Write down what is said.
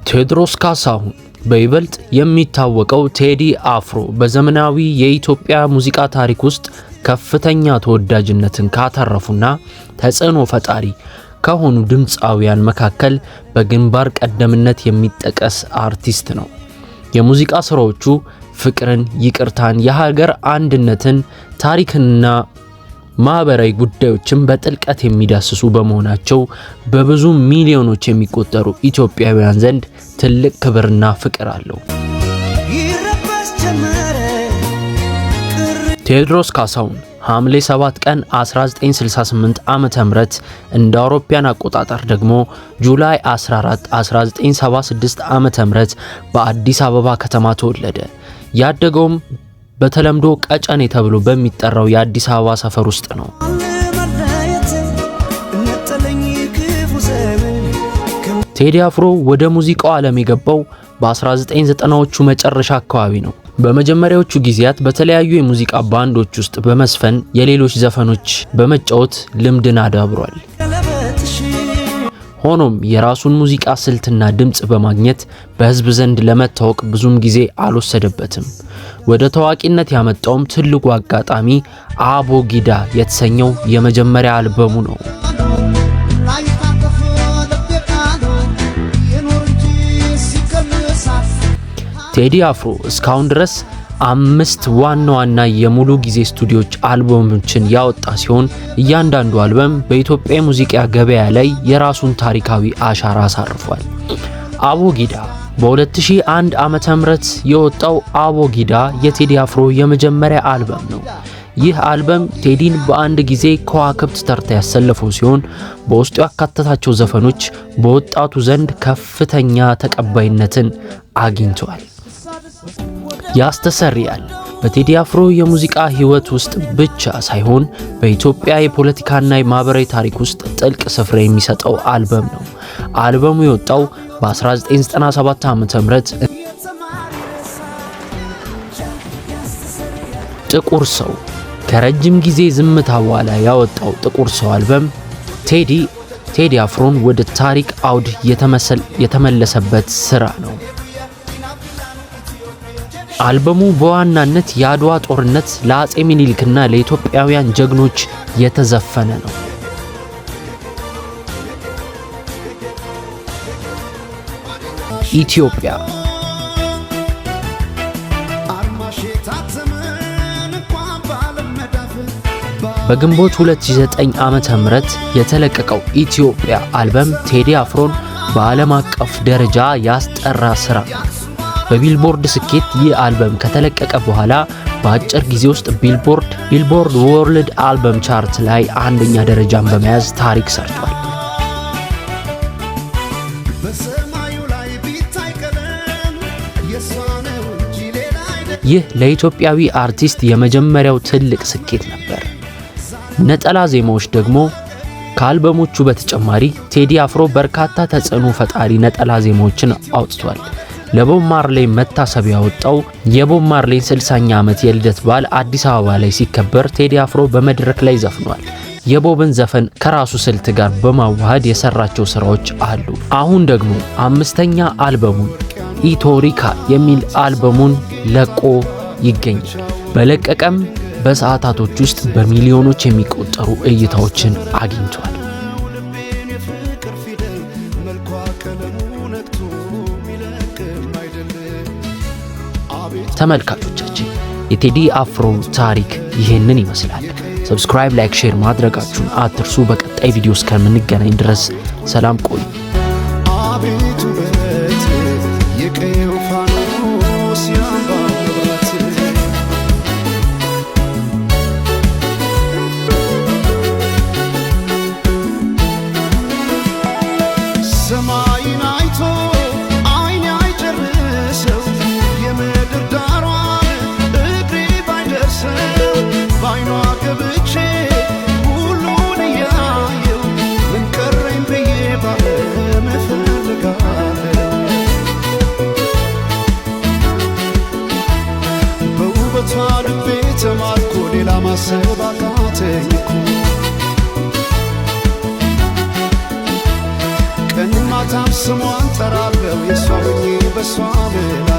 ቴዎድሮስ ካሳሁን በይበልጥ የሚታወቀው ቴዲ አፍሮ በዘመናዊ የኢትዮጵያ ሙዚቃ ታሪክ ውስጥ ከፍተኛ ተወዳጅነትን ካተረፉና ተጽዕኖ ፈጣሪ ከሆኑ ድምፃውያን መካከል በግንባር ቀደምትነት የሚጠቀስ አርቲስት ነው። የሙዚቃ ስራዎቹ ፍቅርን፣ ይቅርታን፣ የሀገር አንድነትን፣ ታሪክንና ማህበራዊ ጉዳዮችን በጥልቀት የሚዳስሱ በመሆናቸው በብዙ ሚሊዮኖች የሚቆጠሩ ኢትዮጵያውያን ዘንድ ትልቅ ክብርና ፍቅር አለው። ቴዎድሮስ ካሳሁን ሐምሌ 7 ቀን 1968 ዓመተ ምህረት እንደ አውሮፓውያን አቆጣጠር ደግሞ ጁላይ 14 1976 ዓመተ ምህረት በአዲስ አበባ ከተማ ተወለደ። ያደገውም በተለምዶ ቀጨኔ ተብሎ በሚጠራው የአዲስ አበባ ሰፈር ውስጥ ነው። ቴዲ አፍሮ ወደ ሙዚቃው ዓለም የገባው በ1990ዎቹ መጨረሻ አካባቢ ነው። በመጀመሪያዎቹ ጊዜያት በተለያዩ የሙዚቃ ባንዶች ውስጥ በመስፈን የሌሎች ዘፈኖች በመጫወት ልምድን አዳብሯል። ሆኖም የራሱን ሙዚቃ ስልትና ድምጽ በማግኘት በህዝብ ዘንድ ለመታወቅ ብዙም ጊዜ አልወሰደበትም። ወደ ታዋቂነት ያመጣውም ትልቁ አጋጣሚ አቦጊዳ የተሰኘው የመጀመሪያ አልበሙ ነው። ቴዲ አፍሮ እስካሁን ድረስ 5 ዋና ዋና የሙሉ ጊዜ ስቱዲዮች አልበሞችን ያወጣ ሲሆን እያንዳንዱ አልበም በኢትዮጵያ ሙዚቃ ገበያ ላይ የራሱን ታሪካዊ አሻራ አሳርፏል። አቦጊዳ በ2001 ዓመተ ምህረት የወጣው አቦጊዳ የቴዲ አፍሮ የመጀመሪያ አልበም ነው። ይህ አልበም ቴዲን በአንድ ጊዜ ከዋክብት ተርታ ያሰለፈው ሲሆን በውስጡ ያካተታቸው ዘፈኖች በወጣቱ ዘንድ ከፍተኛ ተቀባይነትን አግኝተዋል። ያስተሰርያል በቴዲ አፍሮ የሙዚቃ ህይወት ውስጥ ብቻ ሳይሆን በኢትዮጵያ የፖለቲካና የማህበራዊ ታሪክ ውስጥ ጥልቅ ስፍራ የሚሰጠው አልበም ነው። አልበሙ የወጣው በ1997 ዓመተ ምህረት ጥቁር ሰው ከረጅም ጊዜ ዝምታ በኋላ ያወጣው ጥቁር ሰው አልበም ቴዲ አፍሮን ወደ ታሪክ አውድ የተመለሰበት ስራ ነው። አልበሙ በዋናነት የአድዋ ጦርነት ለአጼ ሚኒሊክና ለኢትዮጵያውያን ጀግኖች የተዘፈነ ነው። ኢትዮጵያ በግንቦት 2009 ዓመተ ምህረት የተለቀቀው ኢትዮጵያ አልበም ቴዲ አፍሮን በዓለም አቀፍ ደረጃ ያስጠራ ስራ ነው። በቢልቦርድ ስኬት ይህ አልበም ከተለቀቀ በኋላ በአጭር ጊዜ ውስጥ ቢልቦርድ ወርልድ አልበም ቻርት ላይ አንደኛ ደረጃን በመያዝ ታሪክ ሰርቷል። ይህ ለኢትዮጵያዊ አርቲስት የመጀመሪያው ትልቅ ስኬት ነበር። ነጠላ ዜማዎች ደግሞ ከአልበሞቹ በተጨማሪ ቴዲ አፍሮ በርካታ ተጽዕኖ ፈጣሪ ነጠላ ዜማዎችን አውጥቷል። ለቦብ ማርሌይ መታሰቢያ ያወጣው የቦብ ማርሌይን 60ኛ ዓመት የልደት በዓል አዲስ አበባ ላይ ሲከበር ቴዲ አፍሮ በመድረክ ላይ ዘፍኗል። የቦብን ዘፈን ከራሱ ስልት ጋር በማዋሃድ የሰራቸው ስራዎች አሉ። አሁን ደግሞ 5ኛ አልበሙን ኢቶሪካ የሚል አልበሙን ለቆ ይገኛል። በለቀቀም በሰዓታቶች ውስጥ በሚሊዮኖች የሚቆጠሩ እይታዎችን አግኝቷል። ተመልካቾቻችን የቴዲ አፍሮ ታሪክ ይሄንን ይመስላል። ሰብስክራይብ፣ ላይክ፣ ሼር ማድረጋችሁን አትርሱ። በቀጣይ ቪዲዮ እስከምንገናኝ ድረስ ሰላም ቆዩ። ሁሉን ያየው ምን ቀረኝ ብዬ በሷ ብላ